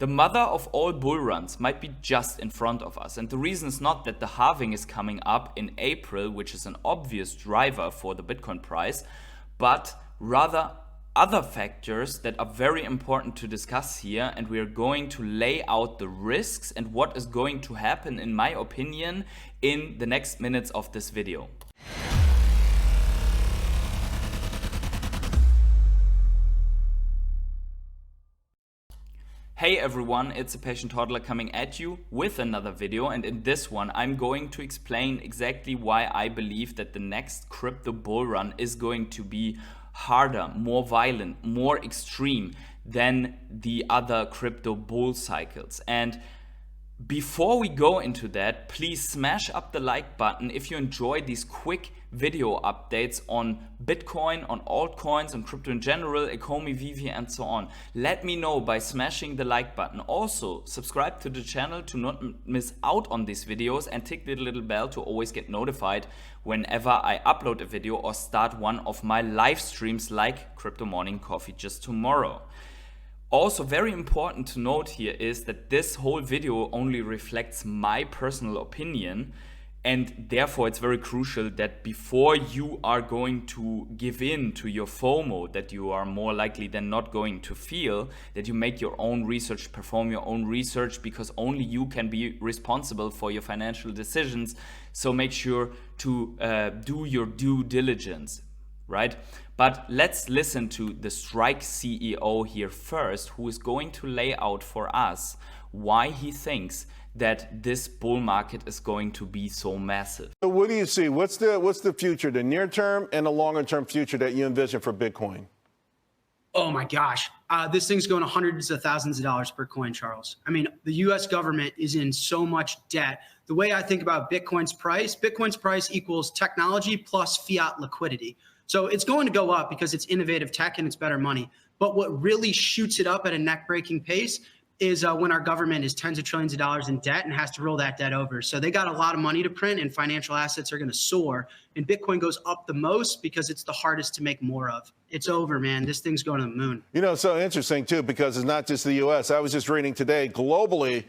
The mother of all bull runs might be just in front of us, and the reason is not that the halving is coming up in April, which is an obvious driver for the Bitcoin price, but rather other factors that are very important to discuss here, and we are going to lay out the risks and what is going to happen, in my opinion, in the next minutes of this video. Hey everyone, it's a patient toddler coming at you with another video, and in this one I'm going to explain exactly why I believe that the next crypto bull run is going to be harder, more violent, more extreme than the other crypto bull cycles. And before we go into that, please smash up the like button if you enjoy these quick video updates on Bitcoin, on altcoins, on crypto in general, Ecomi, Vivi, and so on. Let me know by smashing the like button. Also, subscribe to the channel to not miss out on these videos and tick the little bell to always get notified whenever I upload a video or start one of my live streams like Crypto Morning Coffee just tomorrow. Also, very important to note here is that this whole video only reflects my personal opinion, and therefore it's very crucial that before you are going to give in to your FOMO that you are more likely than not going to feel, that you make your own research, perform your own research, because only you can be responsible for your financial decisions. So make sure to do your due diligence, right? But let's listen to the Strike CEO here first, who is going to lay out for us why he thinks that this bull market is going to be so massive. So what do you see? What's the future, the near term and the longer term future that you envision for Bitcoin? Oh my gosh. This thing's going to hundreds of thousands of dollars per coin, Charles. I mean, the US government is in so much debt. The way I think about Bitcoin's price equals technology plus fiat liquidity. So it's going to go up because it's innovative tech and it's better money. But what really shoots it up at a neck-breaking pace is when our government is tens of trillions of dollars in debt and has to roll that debt over. So they got a lot of money to print and financial assets are going to soar. And Bitcoin goes up the most because it's the hardest to make more of. It's over, man. This thing's going to the moon. You know, so interesting, too, because it's not just the U.S. I was just reading today, globally,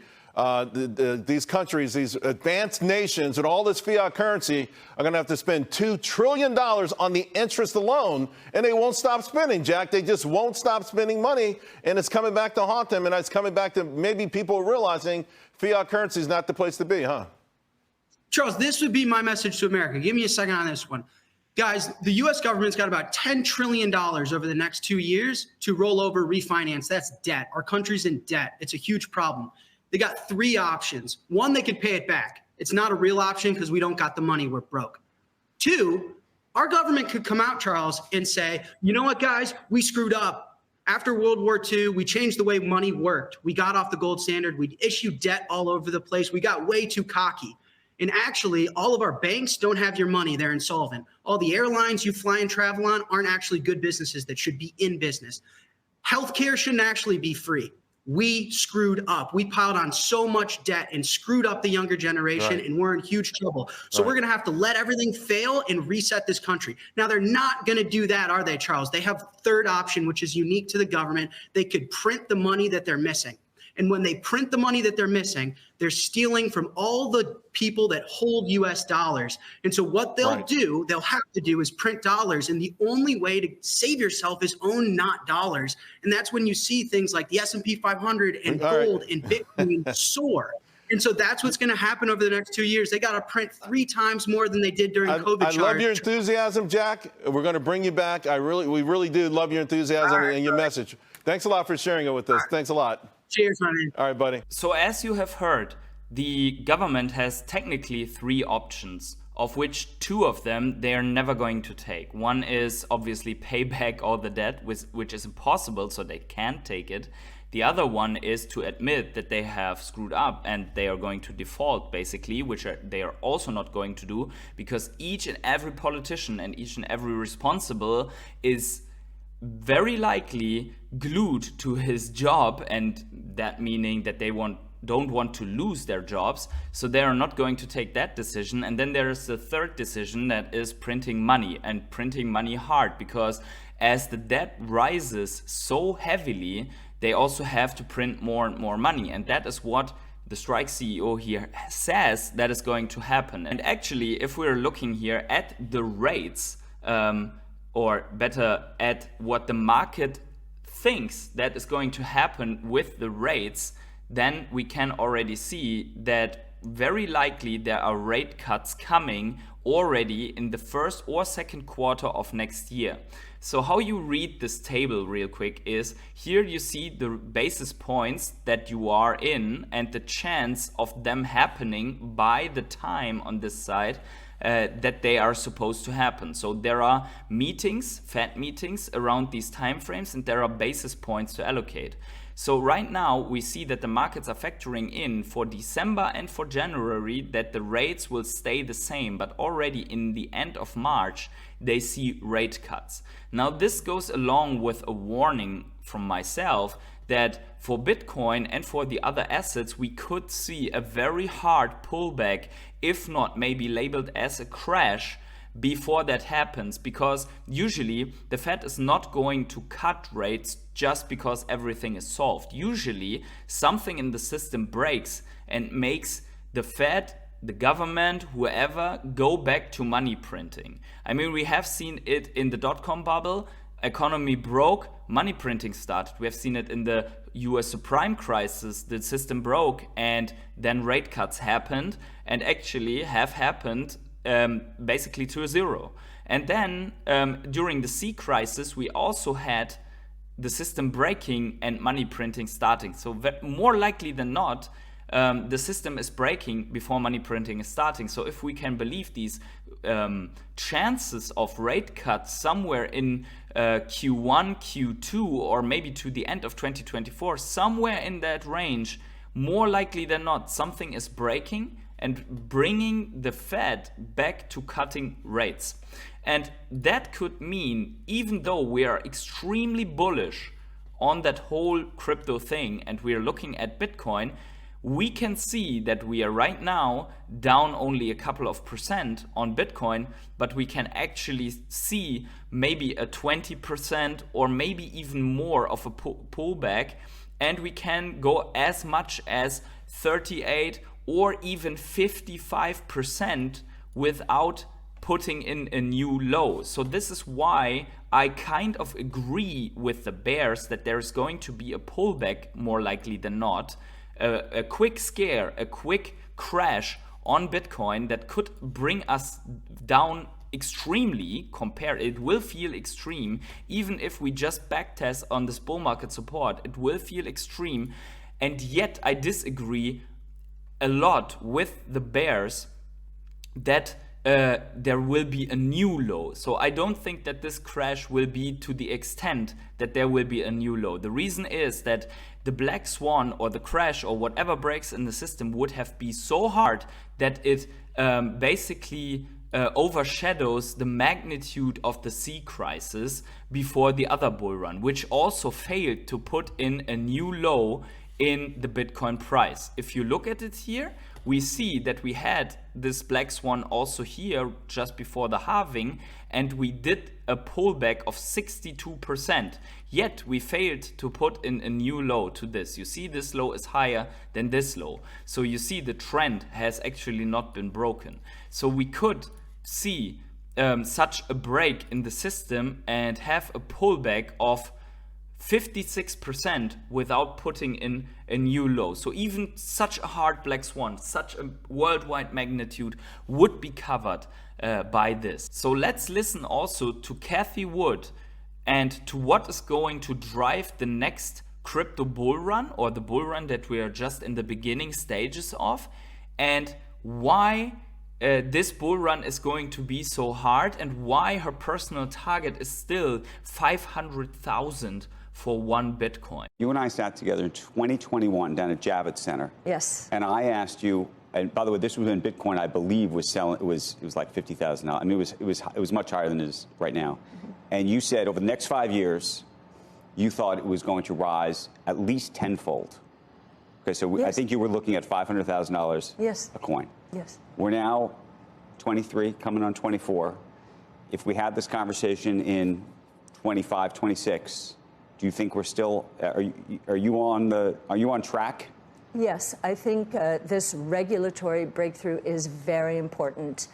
these countries, these advanced nations and all this fiat currency are going to have to spend $2 trillion on the interest alone, and they won't stop spending, Jack. They just won't stop spending money, and it's coming back to haunt them, and it's coming back to maybe people realizing fiat currency is not the place to be, huh? Charles, this would be my message to America. Give me a second on this one. Guys, the U.S. government's got about $10 trillion over the next 2 years to roll over, refinance. That's debt. Our country's in debt. It's a huge problem. They got three options. One, they could pay it back. It's not a real option because we don't got the money. We're broke. Two, our government could come out, Charles, and say, you know what, guys, we screwed up. After World War II, we changed the way money worked. We got off the gold standard. We issued debt all over the place. We got way too cocky. And actually, all of our banks don't have your money. They're insolvent. All the airlines you fly and travel on aren't actually good businesses that should be in business. Healthcare shouldn't actually be free. We screwed up. We piled on so much debt and screwed up the younger generation, and we're in huge trouble. So we're going to have to let everything fail and reset this country. Now, they're not going to do that, are they, Charles? They have a third option, which is unique to the government. They could print the money that they're missing. And when they print the money that they're missing, they're stealing from all the people that hold US dollars. And so what they'll do, they'll have to do is print dollars. And the only way to save yourself is own not dollars. And that's when you see things like the S&P 500 and gold and Bitcoin soar. And so that's what's going to happen over the next 2 years. They got to print 3 times more than they did during COVID. I love your enthusiasm, Jack. We're going to bring you back. We really do love your enthusiasm and your message. Thanks a lot for sharing it with us. Thanks a lot. Cheers, honey. All right, buddy. So as you have heard, the government has technically 3 options, of which 2 of them they are never going to take. One is obviously pay back all the debt, which is impossible, so they can't take it. The other one is to admit that they have screwed up and they are going to default, basically, which they are also not going to do, because each and every politician and each and every responsible is very likely glued to his job, and that meaning that they don't want to lose their jobs, so they are not going to take that decision. And then there is the third decision, that is printing money, and printing money hard, because as the debt rises so heavily, they also have to print more and more money. And that is what the Strike CEO here says that is going to happen. And actually, if we're looking here at the rates, or better at what the market thinks that is going to happen with the rates, then we can already see that very likely there are rate cuts coming already in the first or second quarter of next year. So how you read this table real quick is, here you see the basis points that you are in and the chance of them happening by the time on this side that they are supposed to happen. So there are meetings, Fed meetings around these time frames, and there are basis points to allocate. So right now we see that the markets are factoring in for December and for January that the rates will stay the same, but already in the end of March they see rate cuts. Now this goes along with a warning from myself that for Bitcoin and for the other assets we could see a very hard pullback, if not maybe labeled as a crash, before that happens, because usually the Fed is not going to cut rates just because everything is solved. Usually something in the system breaks and makes the Fed, the government, whoever, go back to money printing. I mean, we have seen it in the dot-com bubble. Economy broke, money printing started. We have seen it in the US subprime crisis. The system broke and then rate cuts happened, and actually have happened basically to a zero. And then during the C crisis, we also had the system breaking and money printing starting. So more likely than not, the system is breaking before money printing is starting. So if we can believe these chances of rate cuts somewhere in Q1, Q2, or maybe to the end of 2024, somewhere in that range, more likely than not, something is breaking and bringing the Fed back to cutting rates. And that could mean, even though we are extremely bullish on that whole crypto thing and we are looking at Bitcoin, we can see that we are right now down only a couple of % on Bitcoin, but we can actually see maybe a 20% or maybe even more of a pullback, and we can go as much as 38 or even 55% without putting in a new low. So this is why I kind of agree with the bears that there's going to be a pullback more likely than not, a quick scare, a quick crash on Bitcoin that could bring us down extremely. It will feel extreme, even if we just backtest on this bull market support, it will feel extreme. And yet I disagree a lot with the bears that there will be a new low. So I don't think that this crash will be to the extent that there will be a new low. The reason is that the black swan or the crash or whatever breaks in the system would have been so hard that it basically overshadows the magnitude of the C crisis before the other bull run, which also failed to put in a new low in the Bitcoin price. If you look at it here, we see that we had this black swan also here just before the halving, and we did a pullback of 62%. Yet we failed to put in a new low to this. You see this low is higher than this low. So you see the trend has actually not been broken. So we could see such a break in the system and have a pullback of 56% without putting in a new low. So even such a hard black swan, such a worldwide magnitude would be covered by this. So let's listen also to Cathie Wood and to what is going to drive the next crypto bull run, or the bull run that we are just in the beginning stages of, and why this bull run is going to be so hard, and why her personal target is still 500,000 for one Bitcoin. You and I sat together in 2021 down at Javits Center. Yes. And I asked you, and by the way, this was when Bitcoin, I believe, was selling. It was like $50,000. I mean, it was much higher than it is right now. Mm-hmm. And you said over the next 5 years, you thought it was going to rise at least tenfold. Okay, so yes. I think you were looking at $500,000 yes. a coin. Yes. We're now 23, coming on 24. If we had this conversation in 25, 26, Do you think we're still? Are you on track? Yes, I think this regulatory breakthrough is very important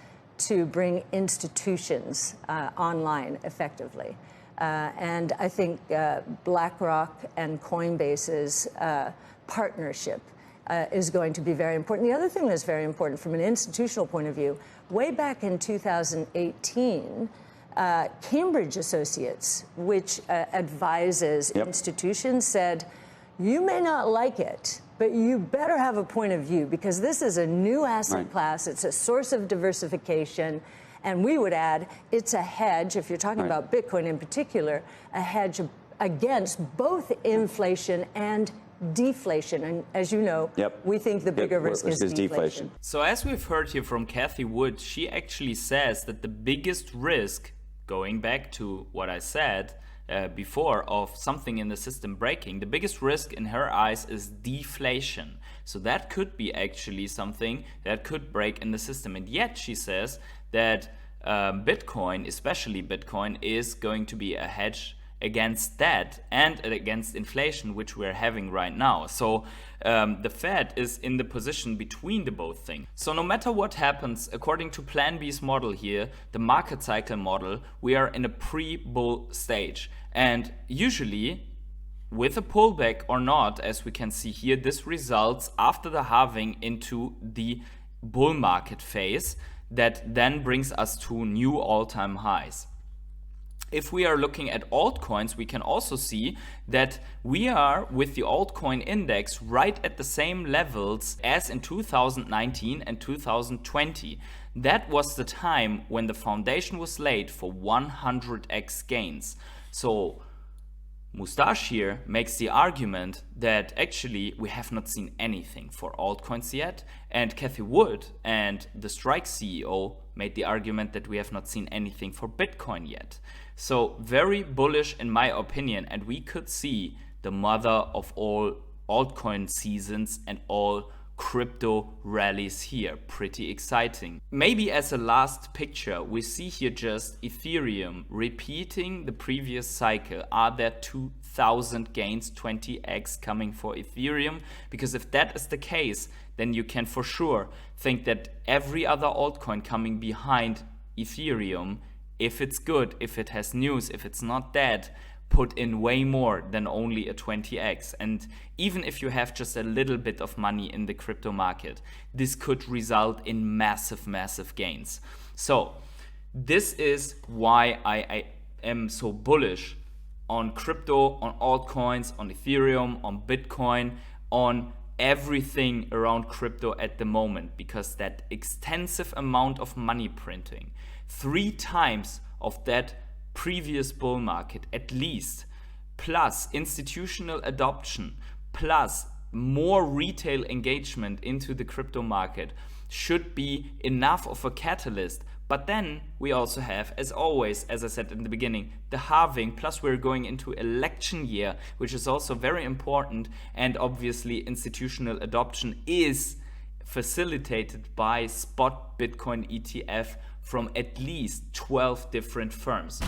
to bring institutions online effectively. And I think BlackRock and Coinbase's partnership is going to be very important. The other thing that's very important from an institutional point of view, way back in 2018, Cambridge Associates, which advises institutions, said, you may not like it, but you better have a point of view because this is a new asset class. It's a source of diversification. And we would add, it's a hedge, if you're talking about Bitcoin in particular, a hedge against both inflation and deflation. And as you know, we think the bigger risk is deflation. So as we've heard here from Cathie Wood, she actually says that the biggest risk, going back to what I said before, of something in the system breaking, the biggest risk in her eyes is deflation. So that could be actually something that could break in the system. And yet she says that Bitcoin, especially Bitcoin, is going to be a hedge against that and against inflation, which we're having right now. So the Fed is in the position between the both things. So no matter what happens, according to Plan B's model here, the market cycle model, we are in a pre-bull stage. And usually, with a pullback or not, as we can see here, this results after the halving into the bull market phase that then brings us to new all-time highs. If we are looking at altcoins, we can also see that we are with the altcoin index right at the same levels as in 2019 and 2020. That was the time when the foundation was laid for 100x gains. So Mustache here makes the argument that actually we have not seen anything for altcoins yet, and Cathie Wood and the Strike CEO made the argument that we have not seen anything for Bitcoin yet. So very bullish in my opinion, and we could see the mother of all altcoin seasons and all crypto rallies here. Pretty exciting. Maybe as a last picture, we see here just Ethereum repeating the previous cycle. Are there 2000 gains, 20x coming for Ethereum? Because if that is the case, then you can for sure think that every other altcoin coming behind Ethereum, if it's good, if it has news, if it's not dead, put in way more than only a 20x. And even if you have just a little bit of money in the crypto market, this could result in massive gains. So this is why I am so bullish on crypto, on altcoins, on Ethereum, on Bitcoin, on everything around crypto at the moment, because that extensive amount of money printing, 3 times of that previous bull market at least, plus institutional adoption, plus more retail engagement into the crypto market, should be enough of a catalyst. But then we also have, as always, as I said in the beginning, the halving, plus we're going into election year, which is also very important, and obviously institutional adoption is facilitated by spot Bitcoin ETF from at least 12 different firms.